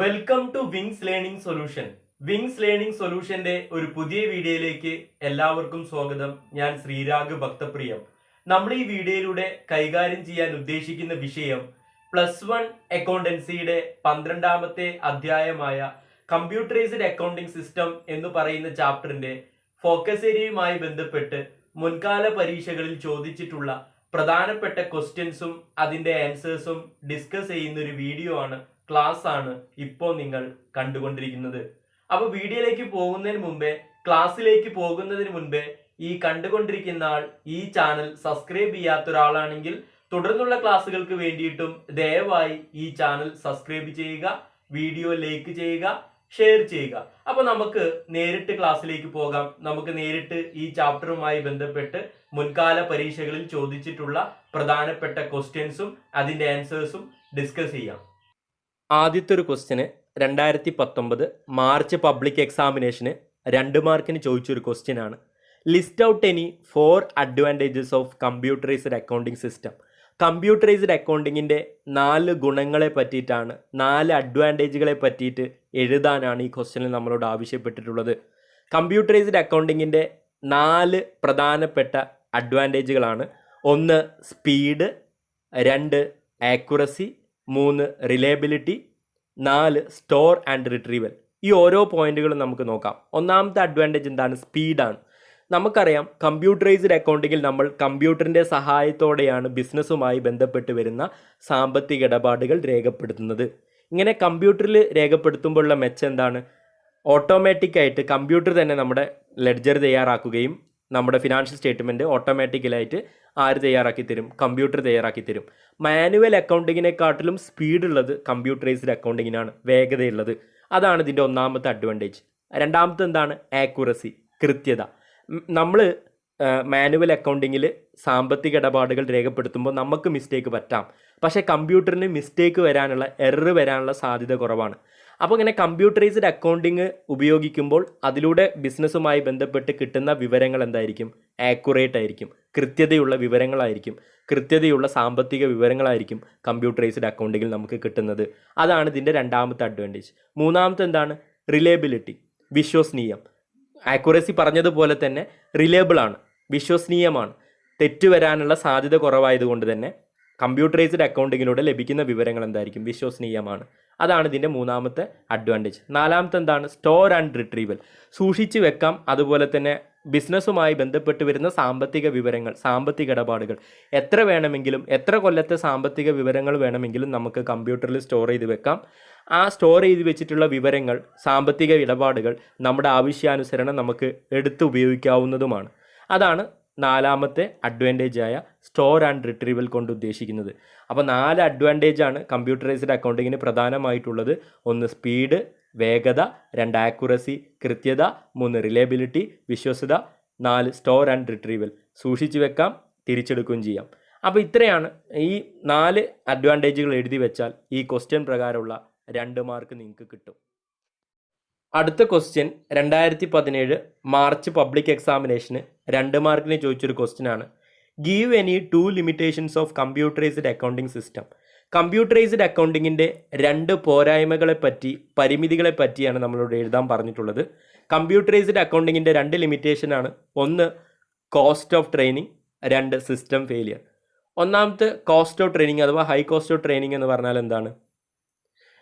Welcome to wings learning solution. Wings learning സൊല്യൂഷന്റെ ഒരു പുതിയ വീഡിയോയിലേക്ക് എല്ലാവർക്കും സ്വാഗതം. ഞാൻ ശ്രീരാഗ് ഭക്തപ്രിയം. നമ്മൾ ഈ വീഡിയോയിലൂടെ കൈകാര്യം ചെയ്യാൻ ഉദ്ദേശിക്കുന്ന വിഷയം +1 അക്കൗണ്ടൻസിയുടെ 12ാമത്തെ അധ്യായമായ കമ്പ്യൂട്ടറൈസ്ഡ് അക്കൗണ്ടിംഗ് സിസ്റ്റം എന്ന് പറയുന്ന ചാപ്റ്ററിന്റെ ഫോക്കസ് ഏരിയയുമായി ബന്ധപ്പെട്ട് മുൻകാല പരീക്ഷകളിൽ ചോദിച്ചിട്ടുള്ള പ്രധാനപ്പെട്ട ക്വസ്റ്റ്യൻസും അതിന്റെ ആൻസേഴ്സും ഡിസ്കസ് ചെയ്യുന്ന ഒരു വീഡിയോ ആണ്, ക്ലാസ് ആണ് ഇപ്പോൾ നിങ്ങൾ കണ്ടുകൊണ്ടിരിക്കുന്നത്. അപ്പൊ വീഡിയോയിലേക്ക് ക്ലാസ്സിലേക്ക് പോകുന്നതിന് മുൻപേ ഈ കണ്ടുകൊണ്ടിരിക്കുന്ന ആൾ ഈ ചാനൽ സബ്സ്ക്രൈബ് ചെയ്യാത്ത ഒരാളാണെങ്കിൽ തുടർന്നുള്ള ക്ലാസ്സുകൾക്ക് വേണ്ടിയിട്ടും ദയവായി ഈ ചാനൽ സബ്സ്ക്രൈബ് ചെയ്യുക, വീഡിയോ ലൈക്ക് ചെയ്യുക, ഷെയർ ചെയ്യുക. അപ്പൊ നമുക്ക് നേരിട്ട് ക്ലാസ്സിലേക്ക് പോകാം. നമുക്ക് നേരിട്ട് ഈ ചാപ്റ്ററുമായി ബന്ധപ്പെട്ട് മുൻകാല പരീക്ഷകളിൽ ചോദിച്ചിട്ടുള്ള പ്രധാനപ്പെട്ട ക്വസ്റ്റ്യൻസും അതിന്റെ ആൻസേഴ്സും ഡിസ്കസ് ചെയ്യാം. ആദ്യത്തെ ഒരു ക്വസ്റ്റ്യന് 2019 മാർച്ച് പബ്ലിക് എക്സാമിനേഷന് 2 മാർക്കിന് ചോദിച്ചൊരു ക്വസ്റ്റ്യൻ ആണ്. List out any 4 advantages of computerised accounting system. Computerised അക്കൗണ്ടിങ്ങിൻ്റെ 4 ഗുണങ്ങളെ പറ്റിയിട്ടാണ്, 4 അഡ്വാൻറ്റേജുകളെ പറ്റിയിട്ട് എഴുതാനാണ് ഈ ക്വസ്റ്റ്യനിൽ നമ്മളോട് ആവശ്യപ്പെട്ടിട്ടുള്ളത്. കമ്പ്യൂട്ടറൈസ്ഡ് അക്കൗണ്ടിങ്ങിൻ്റെ 4 പ്രധാനപ്പെട്ട അഡ്വാൻറ്റേജുകളാണ്. 1 speed, 2 accuracy, 3 reliability, 4 store and retrieval. ഈ ഓരോ പോയിന്റുകളും നമുക്ക് നോക്കാം. ഒന്നാമത്തെ അഡ്വാൻറ്റേജ് എന്താണ്? സ്പീഡാണ്. നമുക്കറിയാം കമ്പ്യൂട്ടറൈസ്ഡ് അക്കൗണ്ടിങ്ങിൽ നമ്മൾ കമ്പ്യൂട്ടറിൻ്റെ സഹായത്തോടെയാണ് ബിസിനസ്സുമായി ബന്ധപ്പെട്ട് വരുന്ന സാമ്പത്തിക ഇടപാടുകൾ രേഖപ്പെടുത്തുന്നത്. ഇങ്ങനെ കമ്പ്യൂട്ടറിൽ രേഖപ്പെടുത്തുമ്പോഴുള്ള മെച്ചം എന്താണ്? ഓട്ടോമാറ്റിക്കായിട്ട് കമ്പ്യൂട്ടർ തന്നെ നമ്മുടെ ലെഡ്ജർ തയ്യാറാക്കുകയും നമ്മുടെ ഫിനാൻഷ്യൽ സ്റ്റേറ്റ്മെൻറ്റ് ഓട്ടോമാറ്റിക്കലായിട്ട് ആര് തയ്യാറാക്കി തരും? കമ്പ്യൂട്ടർ തയ്യാറാക്കി തരും. മാനുവൽ അക്കൗണ്ടിങ്ങിനെക്കാട്ടിലും സ്പീഡുള്ളത് കമ്പ്യൂട്ടറൈസ്ഡ് അക്കൗണ്ടിങ്ങിനാണ്, വേഗതയുള്ളത്. അതാണ് ഇതിൻ്റെ ഒന്നാമത്തെ അഡ്വാൻറ്റേജ്. രണ്ടാമത്തെ എന്താണ്? ആക്യുറസി, കൃത്യത. നമ്മൾ മാനുവൽ അക്കൗണ്ടിങ്ങിൽ സാമ്പത്തിക ഇടപാടുകൾ രേഖപ്പെടുത്തുമ്പോൾ നമുക്ക് മിസ്റ്റേക്ക് പറ്റാം, പക്ഷേ കമ്പ്യൂട്ടറിന് മിസ്റ്റേക്ക് വരാനുള്ള, എറർ വരാനുള്ള സാധ്യത കുറവാണ്. അപ്പോൾ ഇങ്ങനെ കമ്പ്യൂട്ടറൈസ്ഡ് അക്കൗണ്ടിങ് ഉപയോഗിക്കുമ്പോൾ അതിലൂടെ ബിസിനസ്സുമായി ബന്ധപ്പെട്ട് കിട്ടുന്ന വിവരങ്ങൾ എന്തായിരിക്കും? ആക്യുറേറ്റ് ആയിരിക്കും, കൃത്യതയുള്ള വിവരങ്ങളായിരിക്കും, കൃത്യതയുള്ള സാമ്പത്തിക വിവരങ്ങളായിരിക്കും കമ്പ്യൂട്ടറൈസ്ഡ് അക്കൗണ്ടിങ്ങിൽ നമുക്ക് കിട്ടുന്നത്. അതാണ് ഇതിൻ്റെ രണ്ടാമത്തെ അഡ്വാൻറ്റേജ്. മൂന്നാമത്തെ എന്താണ്? റിലയബിലിറ്റി, വിശ്വസനീയം. ആക്യുറസി പറഞ്ഞതുപോലെ തന്നെ റിലയബിൾ ആണ്, വിശ്വസനീയമാണ്. തെറ്റ് വരാനുള്ള സാധ്യത കുറവായതുകൊണ്ട് തന്നെ കമ്പ്യൂട്ടറൈസ്ഡ് അക്കൗണ്ടിങ്ങിലൂടെ ലഭിക്കുന്ന വിവരങ്ങൾ എന്തായിരിക്കും? വിശ്വസനീയമാണ്. അതാണ് ഇതിൻ്റെ മൂന്നാമത്തെ അഡ്വാൻറ്റേജ്. നാലാമത്തെ എന്താണ്? സ്റ്റോർ ആൻഡ് റിട്രീവൽ, സൂക്ഷിച്ച് വെക്കാം. അതുപോലെ തന്നെ ബിസിനസ്സുമായി ബന്ധപ്പെട്ട് വരുന്ന സാമ്പത്തിക വിവരങ്ങൾ, സാമ്പത്തിക ഇടപാടുകൾ എത്ര വേണമെങ്കിലും, എത്ര കൊല്ലത്തെ സാമ്പത്തിക വിവരങ്ങൾ വേണമെങ്കിലും നമുക്ക് കമ്പ്യൂട്ടറിൽ സ്റ്റോർ ചെയ്ത് വെക്കാം. ആ സ്റ്റോർ ചെയ്ത് വെച്ചിട്ടുള്ള വിവരങ്ങൾ, സാമ്പത്തിക ഇടപാടുകൾ നമ്മുടെ ആവശ്യാനുസരണം നമുക്ക് എടുത്ത് ഉപയോഗിക്കാവുന്നതുമാണ്. അതാണ് നാലാമത്തെ അഡ്വാൻറ്റേജായ സ്റ്റോർ ആൻഡ് റിട്രീവൽ കൊണ്ട് ഉദ്ദേശിക്കുന്നത്. അപ്പോൾ 4 അഡ്വാൻറ്റേജാണ് കമ്പ്യൂട്ടറൈസ്ഡ് അക്കൗണ്ടിങ്ങിന് പ്രധാനമായിട്ടുള്ളത്. 1 സ്പീഡ്, വേഗത, 2 ആക്യുറസി, കൃത്യത, 3 റിലയബിലിറ്റി, വിശ്വസത, 4 സ്റ്റോർ ആൻഡ് റിട്രീവൽ, സൂക്ഷിച്ചു വെക്കാം, തിരിച്ചെടുക്കുകയും ചെയ്യാം. അപ്പോൾ ഇത്രയാണ്. ഈ 4 അഡ്വാൻറ്റേജുകൾ എഴുതി വെച്ചാൽ ഈ ക്വസ്റ്റ്യൻ പ്രകാരമുള്ള 2 മാർക്ക് നിങ്ങൾക്ക് കിട്ടും. അടുത്ത ക്വസ്റ്റ്യൻ 2017 മാർച്ച് പബ്ലിക് എക്സാമിനേഷന് 2 മാർക്കിന് ചോദിച്ചൊരു ക്വസ്റ്റ്യൻ ആണ്. Give any 2 limitations of computerised accounting system. Computerised അക്കൗണ്ടിങ്ങിൻ്റെ 2 പോരായ്മകളെ പറ്റി, പരിമിതികളെ പറ്റിയാണ് നമ്മളോട് എഴുതാൻ പറഞ്ഞിട്ടുള്ളത്. കമ്പ്യൂട്ടറൈസ്ഡ് അക്കൗണ്ടിങ്ങിൻ്റെ 2 ലിമിറ്റേഷനാണ്. 1 cost of training, 2 system failure. ഒന്നാമത്തെ കോസ്റ്റ് ഓഫ് ട്രെയിനിങ് അഥവാ ഹൈ കോസ്റ്റ് ഓഫ് ട്രെയിനിങ് എന്ന് പറഞ്ഞാൽ എന്താണ്?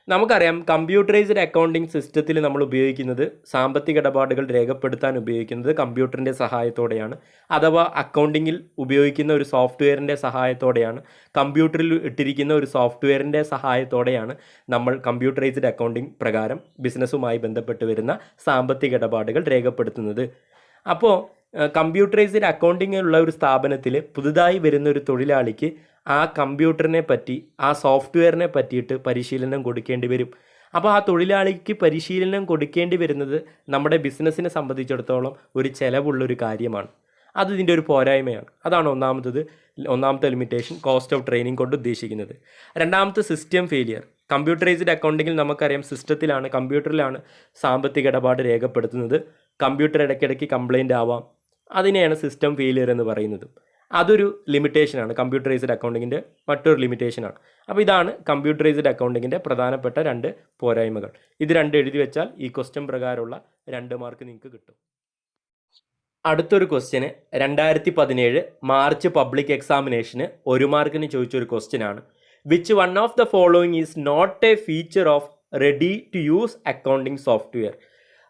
നമുക്കറിയാം കമ്പ്യൂട്ടറൈസ്ഡ് അക്കൗണ്ടിംഗ് സിസ്റ്റത്തിൽ നമ്മൾ ഉപയോഗിക്കുന്നത്, സാമ്പത്തിക ഇടപാടുകൾ രേഖപ്പെടുത്താൻ ഉപയോഗിക്കുന്നത് കമ്പ്യൂട്ടറിൻ്റെ സഹായത്തോടെയാണ്. അഥവാ അക്കൗണ്ടിങ്ങിൽ ഉപയോഗിക്കുന്ന ഒരു സോഫ്റ്റ്വെയറിൻ്റെ സഹായത്തോടെയാണ്, കമ്പ്യൂട്ടറിൽ ഇട്ടിരിക്കുന്ന ഒരു സോഫ്റ്റ്വെയറിൻ്റെ സഹായത്തോടെയാണ് നമ്മൾ കമ്പ്യൂട്ടറൈസ്ഡ് അക്കൗണ്ടിംഗ് പ്രകാരം ബിസിനസ്സുമായി ബന്ധപ്പെട്ട് വരുന്ന സാമ്പത്തിക ഇടപാടുകൾ രേഖപ്പെടുത്തുന്നത്. അപ്പോൾ കമ്പ്യൂട്ടറൈസ്ഡ് അക്കൗണ്ടിംഗ് ഉള്ള ഒരു സ്ഥാപനത്തിൽ പുതുതായി വരുന്ന ഒരു തൊഴിലാളിക്ക് ആ കമ്പ്യൂട്ടറിനെ പറ്റി, ആ സോഫ്റ്റ്വെയറിനെ പറ്റിയിട്ട് പരിശീലനം കൊടുക്കേണ്ടി വരും. അപ്പോൾ ആ തൊഴിലാളിക്ക് പരിശീലനം കൊടുക്കേണ്ടി വരുന്നത് നമ്മുടെ ബിസിനസ്സിനെ സംബന്ധിച്ചിടത്തോളം ഒരു ചിലവുള്ളൊരു കാര്യമാണ്. അത് ഇതിൻ്റെ ഒരു പോരായ്മയാണ്. അതാണ് ഒന്നാമത്തെ ലിമിറ്റേഷൻ കോസ്റ്റ് ഓഫ് ട്രെയിനിങ് കൊണ്ട് ഉദ്ദേശിക്കുന്നത്. രണ്ടാമത്തെ സിസ്റ്റം ഫെയിലിയർ. കമ്പ്യൂട്ടറൈസ്ഡ് അക്കൗണ്ടിങ്ങിൽ നമുക്കറിയാം സിസ്റ്റത്തിലാണ്, കമ്പ്യൂട്ടറിലാണ് സാമ്പത്തിക ഇടപാട് രേഖപ്പെടുത്തുന്നത്. കമ്പ്യൂട്ടർ ഇടയ്ക്കിടയ്ക്ക് കംപ്ലൈൻ്റ് ആവാം. അതിനെയാണ് സിസ്റ്റം ഫെയിലിയർ എന്ന് പറയുന്നത്. അതൊരു ലിമിറ്റേഷനാണ്, കമ്പ്യൂട്ടറൈസ്ഡ് അക്കൗണ്ടിങ്ങിൻ്റെ മറ്റൊരു ലിമിറ്റേഷനാണ്. അപ്പോൾ ഇതാണ് കമ്പ്യൂട്ടറൈസ്ഡ് അക്കൗണ്ടിങ്ങിൻ്റെ പ്രധാനപ്പെട്ട 2 പോരായ്മകൾ. ഇത് 2 എഴുതി വെച്ചാൽ ഈ ക്വസ്റ്റ്യൻ പ്രകാരമുള്ള 2 മാർക്ക് നിങ്ങൾക്ക് കിട്ടും. അടുത്തൊരു ക്വസ്റ്റ്യന് 2017 മാർച്ച് പബ്ലിക് എക്സാമിനേഷന് 1 മാർക്കിന് ചോദിച്ചൊരു ക്വസ്റ്റ്യനാണ്. Which one of the following is not a feature of ready to use accounting software?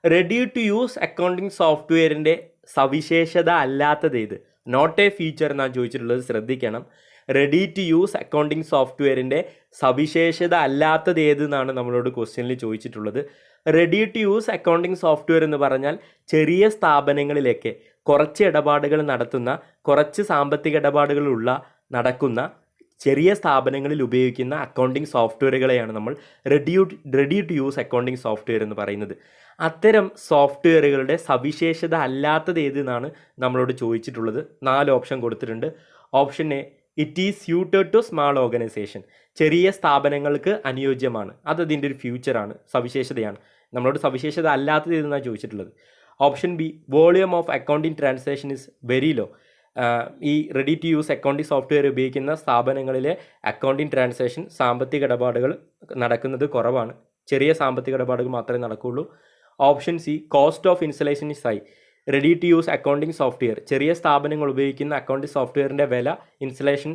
Ready to use accounting സോഫ്റ്റ്വെയറിൻ്റെ സവിശേഷത അല്ലാത്തത് ഏത്? നോട്ട് എ ഫീച്ചർ എന്നാണ് ചോദിച്ചിട്ടുള്ളത്, ശ്രദ്ധിക്കണം. റെഡി ടു യൂസ് അക്കൗണ്ടിങ് സോഫ്റ്റ്വെയറിൻ്റെ സവിശേഷത അല്ലാത്തത് ഏതെന്നാണ് നമ്മളോട് ക്വസ്റ്റ്യനിൽ ചോദിച്ചിട്ടുള്ളത്. Ready to use accounting software എന്ന് പറഞ്ഞാൽ ചെറിയ സ്ഥാപനങ്ങളിലേക്ക് കുറച്ച് ഇടപാടുകൾ നടത്തുന്ന, കുറച്ച് സാമ്പത്തിക ഇടപാടുകളുള്ള നടക്കുന്ന ചെറിയ സ്ഥാപനങ്ങളിൽ ഉപയോഗിക്കുന്ന അക്കൗണ്ടിങ് സോഫ്റ്റ്വെയറുകളെയാണ് നമ്മൾ ready to use accounting software എന്ന് പറയുന്നത്. അത്തരം സോഫ്റ്റ്വെയറുകളുടെ സവിശേഷത അല്ലാത്തത് ഏതെന്നാണ് നമ്മളോട് ചോദിച്ചിട്ടുള്ളത്. 4 ഓപ്ഷൻ കൊടുത്തിട്ടുണ്ട്. Option A, it is suited to small organisation, ചെറിയ സ്ഥാപനങ്ങൾക്ക് അനുയോജ്യമാണ്, അതതിൻ്റെ ഒരു ഫ്യൂച്ചറാണ്, സവിശേഷതയാണ്. നമ്മളോട് സവിശേഷത അല്ലാത്തത് ഏതെന്നാണ് ചോദിച്ചിട്ടുള്ളത്. Option B, volume of accounting transaction is very low, ഈ ready to use accounting software ഉപയോഗിക്കുന്ന സ്ഥാപനങ്ങളിലെ അക്കൗണ്ടിങ് ട്രാൻസാക്ഷൻ, സാമ്പത്തിക ഇടപാടുകൾ നടക്കുന്നത് കുറവാണ്, ചെറിയ സാമ്പത്തിക ഇടപാടുകൾ മാത്രമേ നടക്കുകയുള്ളൂ. Option C, cost of installation is high, ready to use accounting software, ചെറിയ സ്ഥാപനങ്ങൾ ഉപയോഗിക്കുന്ന അക്കൗണ്ടിങ് സോഫ്റ്റ്വെയറിൻ്റെ വില, ഇൻസ്റ്റലേഷൻ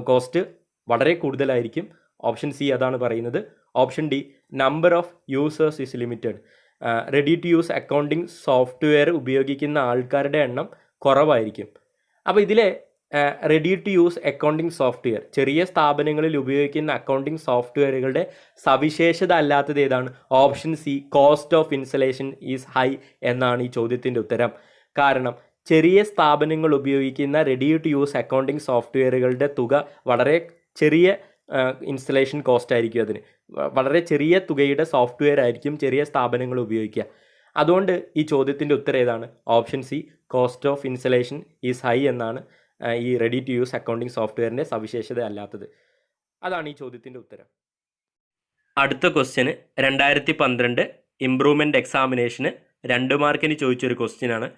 കോസ്റ്റ് വളരെ കൂടുതലായിരിക്കും. ഓപ്ഷൻ സി അതാണ് പറയുന്നത്. Option D, number of users is limited, ready to use accounting software ഉപയോഗിക്കുന്ന ആൾക്കാരുടെ എണ്ണം കുറവായിരിക്കും. അപ്പോൾ ഇതിലെ ready to use accounting software, ചെറിയ സ്ഥാപനങ്ങളിൽ ഉപയോഗിക്കുന്ന അക്കൗണ്ടിങ് സോഫ്റ്റ്വെയറുകളുടെ സവിശേഷത അല്ലാത്തത് ഏതാണ്? Option C, cost of installation is high എന്നാണ് ഈ ചോദ്യത്തിൻ്റെ ഉത്തരം. കാരണം ചെറിയ സ്ഥാപനങ്ങൾ ഉപയോഗിക്കുന്ന റെഡി ടു യൂസ് അക്കൗണ്ടിങ് സോഫ്റ്റ്വെയറുകളുടെ തുക വളരെ ചെറിയ ഇൻസ്റ്റലേഷൻ കോസ്റ്റ് ആയിരിക്കും, അതിന് വളരെ ചെറിയ തുകയുടെ സോഫ്റ്റ്വെയർ ആയിരിക്കും ചെറിയ സ്ഥാപനങ്ങൾ ഉപയോഗിക്കുക. അതുകൊണ്ട് ഈ ചോദ്യത്തിൻ്റെ ഉത്തരം ഏതാണ്? Option C, cost of installation is high എന്നാണ് ഈ റെഡി ടു യൂസ് അക്കൗണ്ടിങ് സോഫ്റ്റ്വെയറിൻ്റെ സവിശേഷത അല്ലാത്തത്. അതാണ് ഈ ചോദ്യത്തിൻ്റെ ഉത്തരം. അടുത്ത ക്വസ്റ്റ്യന് 2012 ഇംപ്രൂവ്മെൻറ്റ് എക്സാമിനേഷന് 2 മാർക്കിന് ചോദിച്ചൊരു ക്വസ്റ്റ്യനാണ്.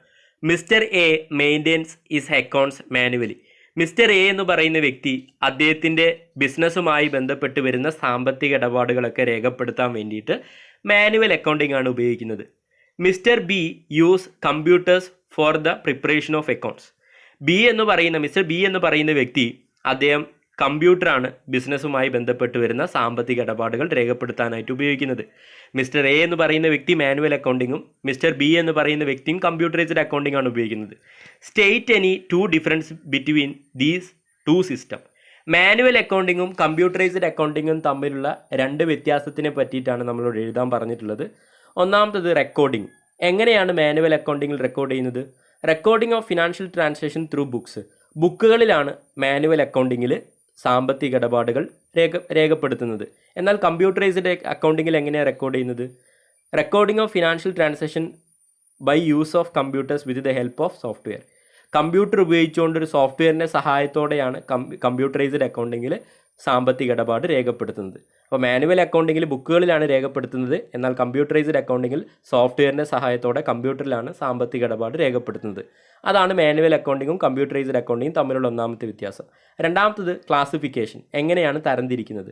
Mister A maintains is accounts manually. Mister A എന്ന് പറയുന്ന വ്യക്തി അദ്ദേഹത്തിൻ്റെ ബിസിനസ്സുമായി ബന്ധപ്പെട്ട് വരുന്ന സാമ്പത്തിക ഇടപാടുകളൊക്കെ രേഖപ്പെടുത്താൻ വേണ്ടിയിട്ട് മാനുവൽ അക്കൗണ്ടിംഗ് ആണ് ഉപയോഗിക്കുന്നത്. Mister B use computers for the preparation of accounts. Mister B എന്ന് പറയുന്ന വ്യക്തി അദ്ദേഹം കമ്പ്യൂട്ടറാണ് ബിസിനസ്സുമായി ബന്ധപ്പെട്ട് വരുന്ന സാമ്പത്തിക ഇടപാടുകൾ രേഖപ്പെടുത്താനായിട്ട് ഉപയോഗിക്കുന്നത്. മിസ്റ്റർ എ എന്ന് പറയുന്ന വ്യക്തി മാനുവൽ അക്കൗണ്ടിങ്ങും മിസ്റ്റർ ബി എന്ന് പറയുന്ന വ്യക്തിയും കമ്പ്യൂട്ടറൈസ്ഡ് അക്കൗണ്ടിംഗ് ആണ് ഉപയോഗിക്കുന്നത്. State any 2 difference between these 2 system. Manual അക്കൗണ്ടിങ്ങും കമ്പ്യൂട്ടറൈസ്ഡ് അക്കൗണ്ടിങ്ങും തമ്മിലുള്ള 2 വ്യത്യാസത്തിനെ പറ്റിയിട്ടാണ് നമ്മളോട് എഴുതാൻ പറഞ്ഞിട്ടുള്ളത്. ഒന്നാമത്തത് റെക്കോർഡിംഗ്. എങ്ങനെയാണ് മാനുവൽ അക്കൗണ്ടിങ്ങിൽ റെക്കോർഡ് ചെയ്യുന്നത്? Recording of financial transaction through books. ബുക്കുകളിലാണ് മാനുവൽ അക്കൗണ്ടിങ്ങിൽ സാമ്പത്തിക ഇടപാടുകൾ രേഖപ്പെടുത്തുന്നത്. എന്നാൽ കമ്പ്യൂട്ടറൈസ്ഡ് അക്കൗണ്ടിങ്ങിൽ എങ്ങനെയാണ് റെക്കോർഡ് ചെയ്യുന്നത്? Recording of financial transaction by use of computers with the help of software. Computer ഉപയോഗിച്ചുകൊണ്ട് ഒരു സോഫ്റ്റ്വെയറിൻ്റെ സഹായത്തോടെയാണ് കമ്പ്യൂട്ടറൈസ്ഡ് അക്കൗണ്ടിങ്ങിൽ സാമ്പത്തിക ഇടപാട് രേഖപ്പെടുത്തുന്നത്. അപ്പോൾ മാനുവൽ അക്കൗണ്ടിങ്ങിൽ ബുക്കുകളിലാണ് രേഖപ്പെടുത്തുന്നത്, എന്നാൽ കമ്പ്യൂട്ടറൈസ്ഡ് അക്കൗണ്ടിങ്ങിൽ സോഫ്റ്റ്വെയറിൻ്റെ സഹായത്തോടെ കമ്പ്യൂട്ടറിലാണ് സാമ്പത്തിക ഇടപാട് രേഖപ്പെടുത്തുന്നത്. അതാണ് മാനുവൽ അക്കൗണ്ടിങ്ങും കമ്പ്യൂട്ടറൈസ്ഡ് അക്കൗണ്ടിങ്ങും തമ്മിലുള്ള ഒന്നാമത്തെ വ്യത്യാസം. രണ്ടാമത്തത് ക്ലാസിഫിക്കേഷൻ. എങ്ങനെയാണ് തരംതിരിക്കുന്നത്?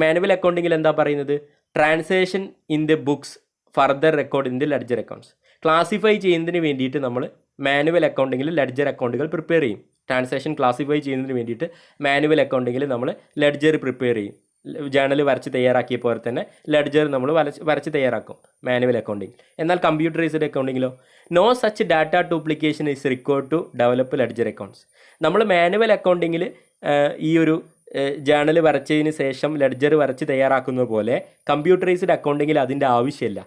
മാനുവൽ അക്കൗണ്ടിങ്ങിൽ എന്താ പറയുന്നത്? Transaction in the books further record in the ledger accounts. Classify ചെയ്യുന്നതിന് വേണ്ടിയിട്ട് നമ്മൾ മാനുവൽ അക്കൗണ്ടിങ്ങിൽ ലെഡ്ജർ അക്കൗണ്ടുകൾ പ്രിപ്പയർ ചെയ്യും. ട്രാൻസാക്ഷൻ ക്ലാസിഫൈ ചെയ്യുന്നതിന് വേണ്ടിയിട്ട് മാനുവൽ അക്കൗണ്ടിങ്ങിൽ നമ്മൾ ലെഡ്ജർ പ്രിപ്പയർ ചെയ്യും. ജേണൽ വരച്ച് തയ്യാറാക്കിയ പോലെ തന്നെ ലെഡ്ജർ നമ്മൾ വരച്ച് തയ്യാറാക്കും മാനുവൽ അക്കൗണ്ടിങ്. എന്നാൽ കമ്പ്യൂട്ടറൈസ്ഡ് അക്കൗണ്ടിങ്ങിലോ no such data duplication is required to develop ledger accounts. നമ്മൾ മാനുവൽ അക്കൗണ്ടിങ്ങിൽ ഈ ഒരു ജേണൽ വരച്ചതിന് ശേഷം ലെഡ്ജർ വരച്ച് തയ്യാറാക്കുന്ന പോലെ കമ്പ്യൂട്ടറൈസ്ഡ് അക്കൗണ്ടിങ്ങിൽ അതിൻ്റെ ആവശ്യമില്ല,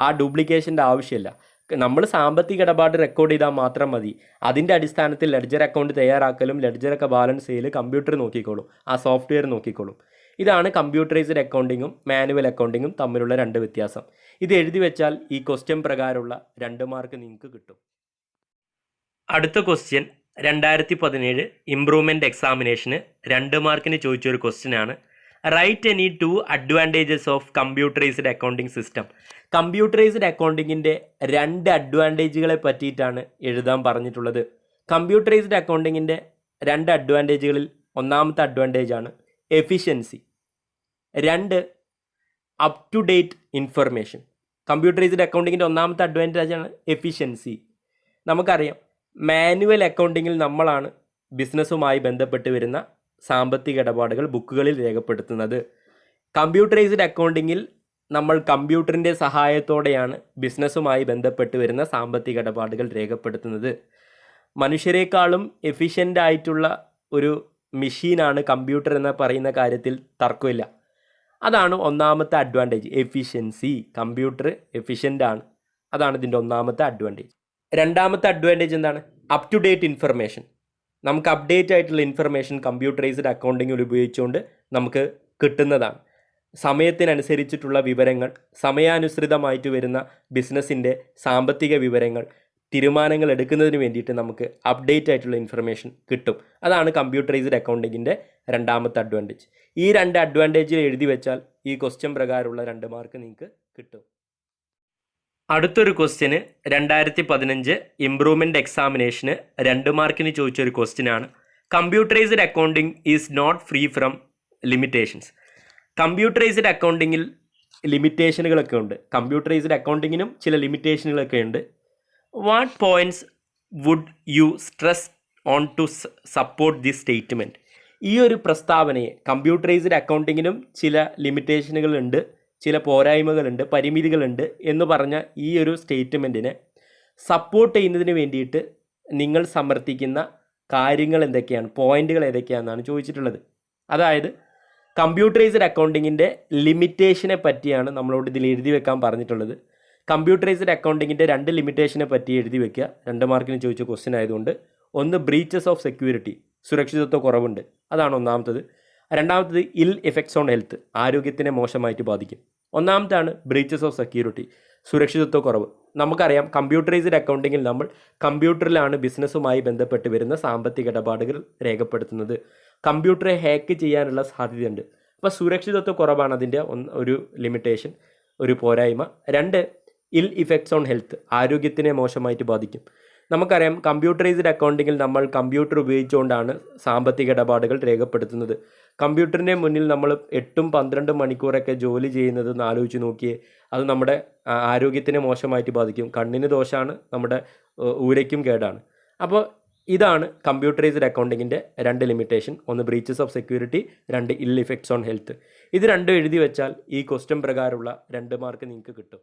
ആ ഡ്യൂപ്ലിക്കേഷൻ്റെ ആവശ്യമില്ല. നമ്മൾ സാമ്പത്തിക ഇടപാട് റെക്കോർഡ് ചെയ്താൽ മാത്രം മതി. അതിൻ്റെ അടിസ്ഥാനത്തിൽ ലെഡ്ജർ അക്കൗണ്ട് തയ്യാറാക്കലും ലെഡ്ജറൊക്കെ ബാലൻസ് ചെയ്യൽ കമ്പ്യൂട്ടർ നോക്കിക്കോളും, ആ സോഫ്റ്റ്വെയർ നോക്കിക്കോളും. ഇതാണ് കമ്പ്യൂട്ടറൈസ്ഡ് അക്കൗണ്ടിങ്ങും മാനുവൽ അക്കൗണ്ടിങ്ങും തമ്മിലുള്ള 2 വ്യത്യാസം. ഇത് എഴുതി വെച്ചാൽ ഈ ക്വസ്റ്റ്യൻ പ്രകാരമുള്ള 2 മാർക്ക് നിങ്ങൾക്ക് കിട്ടും. അടുത്ത ക്വസ്റ്റ്യൻ 2017 ഇംപ്രൂവ്മെൻറ്റ് എക്സാമിനേഷന് 2 മാർക്കിന് ചോദിച്ചൊരു ക്വസ്റ്റ്യനാണ്. Write any 2 advantages of computerised accounting system. Computerised അക്കൗണ്ടിങ്ങിൻ്റെ 2 അഡ്വാൻറ്റേജുകളെ പറ്റിയിട്ടാണ് എഴുതാൻ പറഞ്ഞിട്ടുള്ളത്. കമ്പ്യൂട്ടറൈസ്ഡ് അക്കൗണ്ടിങ്ങിൻ്റെ 2 അഡ്വാൻറ്റേജുകളിൽ ഒന്നാമത്തെ അഡ്വാൻറ്റേജാണ് efficiency. 2 up to date information. Computerised അക്കൗണ്ടിങ്ങിൻ്റെ ഒന്നാമത്തെ അഡ്വാൻറ്റേജാണ് എഫിഷ്യൻസി. നമുക്കറിയാം മാനുവൽ അക്കൗണ്ടിങ്ങിൽ നമ്മളാണ് ബിസിനസ്സുമായി ബന്ധപ്പെട്ട് വരുന്ന സാമ്പത്തിക ഇടപാടുകൾ ബുക്കുകളിൽ രേഖപ്പെടുത്തുന്നത്. കമ്പ്യൂട്ടറൈസ്ഡ് അക്കൗണ്ടിങ്ങിൽ നമ്മൾ കമ്പ്യൂട്ടറിൻ്റെ സഹായത്തോടെയാണ് ബിസിനസ്സുമായി ബന്ധപ്പെട്ട് വരുന്ന സാമ്പത്തിക ഇടപാടുകൾ രേഖപ്പെടുത്തുന്നത്. മനുഷ്യരെക്കാളും എഫിഷ്യൻ്റ് ആയിട്ടുള്ള ഒരു മെഷീനാണ് കമ്പ്യൂട്ടർ എന്ന് പറയുന്ന കാര്യത്തിൽ തർക്കമില്ല. അതാണ് ഒന്നാമത്തെ അഡ്വാൻറ്റേജ്, എഫിഷ്യൻസി. കമ്പ്യൂട്ടർ എഫിഷ്യൻ്റ് ആണ്, അതാണ് ഇതിൻ്റെ ഒന്നാമത്തെ അഡ്വാൻറ്റേജ്. രണ്ടാമത്തെ അഡ്വാൻറ്റേജ് എന്താണ്? Up to date information. നമുക്ക് അപ്ഡേറ്റ് ആയിട്ടുള്ള ഇൻഫർമേഷൻ കമ്പ്യൂട്ടറൈസ്ഡ് അക്കൗണ്ടിങ്ങിൽ ഉപയോഗിച്ചുകൊണ്ട് നമുക്ക് കിട്ടുന്നതാണ്. സമയത്തിനനുസരിച്ചിട്ടുള്ള വിവരങ്ങൾ, സമയാനുസൃതമായിട്ട് വരുന്ന ബിസിനസ്സിൻ്റെ സാമ്പത്തിക വിവരങ്ങൾ, തീരുമാനങ്ങൾ എടുക്കുന്നതിന് വേണ്ടിയിട്ട് നമുക്ക് അപ്ഡേറ്റ് ആയിട്ടുള്ള ഇൻഫർമേഷൻ കിട്ടും. അതാണ് കമ്പ്യൂട്ടറൈസ്ഡ് അക്കൗണ്ടിങ്ങിൻ്റെ രണ്ടാമത്തെ അഡ്വാൻറ്റേജ്. ഈ 2 അഡ്വാൻറ്റേജ് എഴുതി വെച്ചാൽ ഈ ക്വസ്റ്റ്യൻ പ്രകാരമുള്ള 2 മാർക്ക് നിങ്ങൾക്ക് കിട്ടും. അടുത്തൊരു ക്വസ്റ്റ്യന് 2015 ഇംപ്രൂവ്മെൻറ്റ് എക്സാമിനേഷന് 2 മാർക്കിന് ചോദിച്ചൊരു ക്വസ്റ്റ്യനാണ്. Computerised accounting is not free from limitations. Computerised അക്കൗണ്ടിങ്ങിൽ ലിമിറ്റേഷനുകളൊക്കെ ഉണ്ട്. കമ്പ്യൂട്ടറൈസ്ഡ് അക്കൗണ്ടിങ്ങിനും ചില ലിമിറ്റേഷനുകളൊക്കെ ഉണ്ട്. What points would you stress on to support this statement? ഈ ഒരു പ്രസ്താവനയെ, കമ്പ്യൂട്ടറൈസ്ഡ് അക്കൗണ്ടിങ്ങിനും ചില ലിമിറ്റേഷനുകളുണ്ട്, ചില പോരായ്മകളുണ്ട്, പരിമിതികളുണ്ട് എന്ന് പറഞ്ഞ ഈ ഒരു സ്റ്റേറ്റ്മെൻറ്റിനെ സപ്പോർട്ട് ചെയ്യുന്നതിന് വേണ്ടിയിട്ട് നിങ്ങൾ സമർത്ഥിക്കുന്ന കാര്യങ്ങൾ എന്തൊക്കെയാണ്, പോയിന്റുകൾ ഏതൊക്കെയാണെന്നാണ് ചോദിച്ചിട്ടുള്ളത്. അതായത് കമ്പ്യൂട്ടറൈസ്ഡ് അക്കൗണ്ടിങ്ങിൻ്റെ ലിമിറ്റേഷനെ പറ്റിയാണ് നമ്മളോട് ഇതിൽ എഴുതി വെക്കാൻ പറഞ്ഞിട്ടുള്ളത്. കമ്പ്യൂട്ടറൈസ്ഡ് അക്കൗണ്ടിങ്ങിൻ്റെ 2 ലിമിറ്റേഷനെ പറ്റി എഴുതി വെക്കുക. 2 മാർക്കിന് ചോദിച്ച ക്വസ്റ്റ്യൻ ആയതുകൊണ്ട്. ഒന്ന്, ബ്രീച്ചസ് ഓഫ് സെക്യൂരിറ്റി, സുരക്ഷിതത്വ കുറവുണ്ട്, അതാണ് ഒന്നാമത്തത്. രണ്ടാമത്തത്, ഇൽ എഫക്ട്സ് ഓൺ ഹെൽത്ത്, ആരോഗ്യത്തിനെ മോശമായിട്ട് ബാധിക്കും. ഒന്നാമത്താണ് ബ്രീച്ചസ് ഓഫ് സെക്യൂരിറ്റി, സുരക്ഷിതത്വ കുറവ്. നമുക്കറിയാം കമ്പ്യൂട്ടറൈസ്ഡ് അക്കൗണ്ടിങ്ങിൽ നമ്മൾ കമ്പ്യൂട്ടറിലാണ് ബിസിനസ്സുമായി ബന്ധപ്പെട്ട് വരുന്ന സാമ്പത്തിക ഇടപാടുകൾ രേഖപ്പെടുത്തുന്നത്. കമ്പ്യൂട്ടറെ ഹാക്ക് ചെയ്യാനുള്ള സാധ്യതയുണ്ട്. അപ്പോൾ സുരക്ഷിതത്വ കുറവാണ് അതിൻ്റെ ഒരു ലിമിറ്റേഷൻ, ഒരു പോരായ്മ. 2, ഇൽ ഇഫക്ട്സ് ഓൺ ഹെൽത്ത്, ആരോഗ്യത്തിനെ മോശമായിട്ട് ബാധിക്കും. നമുക്കറിയാം കമ്പ്യൂട്ടറൈസ്ഡ് അക്കൗണ്ടിങ്ങിൽ നമ്മൾ കമ്പ്യൂട്ടർ ഉപയോഗിച്ചുകൊണ്ടാണ് സാമ്പത്തിക ഇടപാടുകൾ രേഖപ്പെടുത്തുന്നത്. കമ്പ്യൂട്ടറിൻ്റെ മുന്നിൽ നമ്മൾ 8-12 മണിക്കൂറൊക്കെ ജോലി ചെയ്യുന്നത് ഒന്ന് ആലോചിച്ച് നോക്കിയേ. അത് നമ്മുടെ ആരോഗ്യത്തിനെ മോശമായിട്ട് ബാധിക്കും. കണ്ണിന് ദോഷമാണ്, നമ്മുടെ ഊരയ്ക്കും കേടാണ്. അപ്പോൾ ഇതാണ് കമ്പ്യൂട്ടറൈസ്ഡ് അക്കൗണ്ടിങ്ങിൻ്റെ 2 ലിമിറ്റേഷൻ. ഒന്ന്, ബ്രീച്ചസ് ഓഫ് സെക്യൂരിറ്റി. 2, ഇൽ ഇഫക്ട്സ് ഓൺ ഹെൽത്ത്. ഇത് 2 എഴുതി വെച്ചാൽ ഈ ക്വസ്റ്റ്യൻ പ്രകാരമുള്ള 2 മാർക്ക് നിങ്ങൾക്ക് കിട്ടും.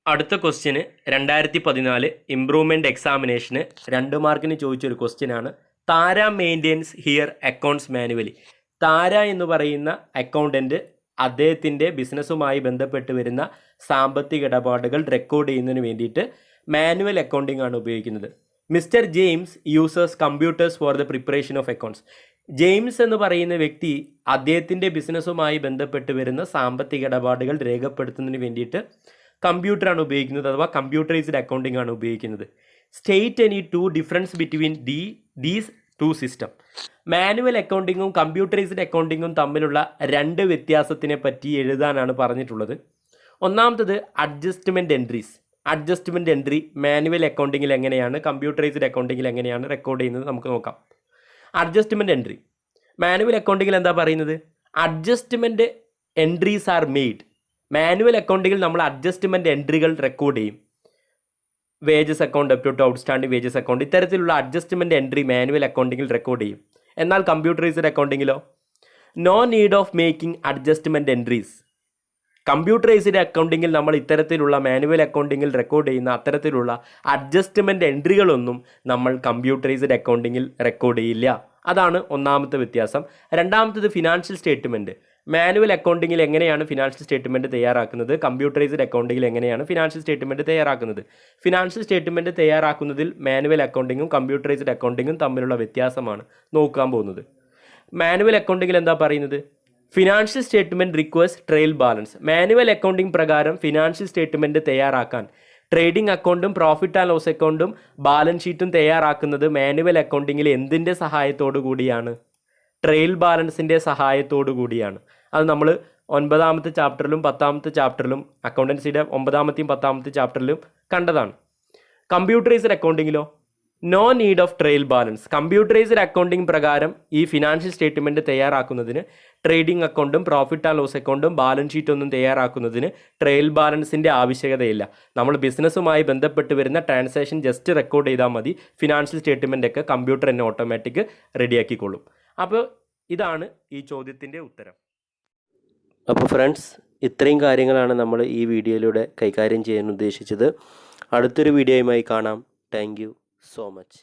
അടുത്ത ക്വസ്റ്റ്യന് 2014 ഇംപ്രൂവ്മെൻറ്റ് എക്സാമിനേഷന് 2 മാർക്കിന് ചോദിച്ചൊരു ക്വസ്റ്റ്യനാണ്. താര മെയിൻറ്റെയിൻസ് ഹിയർ അക്കൗണ്ട്സ് മാനുവലി. താര എന്ന് പറയുന്ന അക്കൗണ്ടൻറ്റ് അദ്ദേഹത്തിൻ്റെ ബിസിനസ്സുമായി ബന്ധപ്പെട്ട് വരുന്ന സാമ്പത്തിക ഇടപാടുകൾ റെക്കോർഡ് ചെയ്യുന്നതിന് വേണ്ടിയിട്ട് മാനുവൽ അക്കൗണ്ടിംഗ് ആണ് ഉപയോഗിക്കുന്നത്. Mister James users computers for the preparation of accounts. James എന്ന് പറയുന്ന വ്യക്തി അദ്ദേഹത്തിൻ്റെ ബിസിനസ്സുമായി ബന്ധപ്പെട്ട് വരുന്ന സാമ്പത്തിക ഇടപാടുകൾ രേഖപ്പെടുത്തുന്നതിന് വേണ്ടിയിട്ട് കമ്പ്യൂട്ടറാണ് ഉപയോഗിക്കുന്നത്, അഥവാ കമ്പ്യൂട്ടറൈസ്ഡ് അക്കൗണ്ടിംഗ് ആണ് ഉപയോഗിക്കുന്നത്. State any 2 difference between these 2 system. Manual അക്കൗണ്ടിങ്ങും കമ്പ്യൂട്ടറൈസ്ഡ് അക്കൗണ്ടിങ്ങും തമ്മിലുള്ള 2 വ്യത്യാസത്തിനെ പറ്റി എഴുതാനാണ് പറഞ്ഞിട്ടുള്ളത്. ഒന്നാമത്തത് adjustment entries. Adjustment entry manual അക്കൗണ്ടിങ്ങിൽ എങ്ങനെയാണ്, കമ്പ്യൂട്ടറൈസ്ഡ് അക്കൗണ്ടിങ്ങിൽ എങ്ങനെയാണ് റെക്കോർഡ് ചെയ്യുന്നത് നമുക്ക് നോക്കാം. അഡ്ജസ്റ്റ്മെൻറ്റ് എൻട്രി മാനുവൽ അക്കൗണ്ടിങ്ങിൽ എന്താ പറയുന്നത്? Adjustment entries are made. Manual അക്കൗണ്ടിങ്ങിൽ നമ്മൾ അഡ്ജസ്റ്റ്മെൻറ്റ് എൻട്രികൾ റെക്കോർഡ് ചെയ്യും. Wages account, up to outstanding wages account, ഇത്തരത്തിലുള്ള അഡ്ജസ്റ്റ്മെൻറ്റ് എൻട്രി മാനുവൽ അക്കൗണ്ടിങ്ങിൽ റെക്കോർഡ് ചെയ്യും. എന്നാൽ കമ്പ്യൂട്ടറൈസ്ഡ് അക്കൗണ്ടിങ്ങിലോ no need of making adjustment entries. Computerised അക്കൗണ്ടിങ്ങിൽ നമ്മൾ ഇത്തരത്തിലുള്ള മാനുവൽ അക്കൗണ്ടിങ്ങിൽ റെക്കോർഡ് ചെയ്യുന്ന അത്തരത്തിലുള്ള അഡ്ജസ്റ്റ്മെൻറ്റ് എൻട്രികളൊന്നും നമ്മൾ കമ്പ്യൂട്ടറൈസ്ഡ് അക്കൗണ്ടിങ്ങിൽ റെക്കോർഡ് ചെയ്യില്ല. അതാണ് ഒന്നാമത്തെ വ്യത്യാസം. രണ്ടാമത്തത് ഫിനാൻഷ്യൽ സ്റ്റേറ്റ്മെൻറ്റ്. മാനുവൽ അക്കൗണ്ടിങ്ങിൽ എങ്ങനെയാണ് ഫിനാൻഷ്യൽ സ്റ്റേറ്റ്മെൻറ്റ് തയ്യാറാക്കുന്നത്, കമ്പ്യൂട്ടറൈസ്ഡ് അക്കൗണ്ടിങ്ങിൽ എങ്ങനെയാണ് ഫിനാൻഷ്യൽ സ്റ്റേറ്റ്മെൻറ്റ് തയ്യാറാക്കുന്നത്. ഫിനാൻഷ്യൽ സ്റ്റേറ്റ്മെൻറ്റ് തയ്യാറാക്കുന്നതിൽ മാനുവൽ അക്കൗണ്ടിങ്ങും കമ്പ്യൂട്ടറൈസ്ഡ് അക്കൗണ്ടിങ്ങും തമ്മിലുള്ള വ്യത്യാസമാണ് നോക്കാൻ പോകുന്നത്. മാനുവൽ അക്കൗണ്ടിങ്ങിൽ എന്താ പറയുന്നത്? Financial statement requires trial balance. Manual accounting പ്രകാരം ഫിനാൻഷ്യൽ സ്റ്റേറ്റ്മെൻറ്റ് തയ്യാറാക്കാൻ ട്രേഡിംഗ് അക്കൗണ്ടും പ്രോഫിറ്റ് ആൻഡ് ലോസ് അക്കൗണ്ടും ബാലൻസ് ഷീറ്റും തയ്യാറാക്കുന്നത് മാനുവൽ അക്കൗണ്ടിങ്ങിൽ എന്തിൻ്റെ സഹായത്തോടു കൂടിയാണ്? ട്രയൽ ബാലൻസിൻ്റെ സഹായത്തോടു കൂടിയാണ്. അത് നമ്മൾ 9ാമത്തെ ചാപ്റ്ററിലും 10ാമത്തെ ചാപ്റ്ററിലും അക്കൗണ്ടൻസിയുടെ 9ാമത്തെയും 10ാമത്തെ ചാപ്റ്ററിലും കണ്ടതാണ്. കമ്പ്യൂട്ടറൈസ്ഡ് അക്കൗണ്ടിങ്ങിലോ no need of trial balance. Computerised accounting പ്രകാരം ഈ ഫിനാൻഷ്യൽ സ്റ്റേറ്റ്മെൻറ്റ് തയ്യാറാക്കുന്നതിന് ട്രേഡിംഗ് അക്കൗണ്ടും പ്രോഫിറ്റ് ആൻഡ് ലോസ് അക്കൗണ്ടും ബാലൻസ് ഷീറ്റൊന്നും തയ്യാറാക്കുന്നതിന് ട്രയൽ ബാലൻസിൻ്റെ ആവശ്യകതയില്ല. നമ്മൾ ബിസിനസ്സുമായി ബന്ധപ്പെട്ട് വരുന്ന ട്രാൻസാക്ഷൻ ജസ്റ്റ് റെക്കോർഡ് ചെയ്താൽ മതി. ഫിനാൻഷ്യൽ സ്റ്റേറ്റ്മെൻറ്റൊക്കെ കമ്പ്യൂട്ടർ തന്നെ ഓട്ടോമാറ്റിക് റെഡിയാക്കിക്കൊള്ളും. അപ്പോൾ ഇതാണ് ഈ ചോദ്യത്തിൻ്റെ ഉത്തരം. അപ്പോൾ ഫ്രണ്ട്സ്, ഇത്രയും കാര്യങ്ങളാണ് നമ്മൾ ഈ വീഡിയോയിലൂടെ കൈകാര്യം ചെയ്യാൻ ഉദ്ദേശിച്ചത്. അടുത്തൊരു വീഡിയോയുമായി കാണാം. Thank you so much.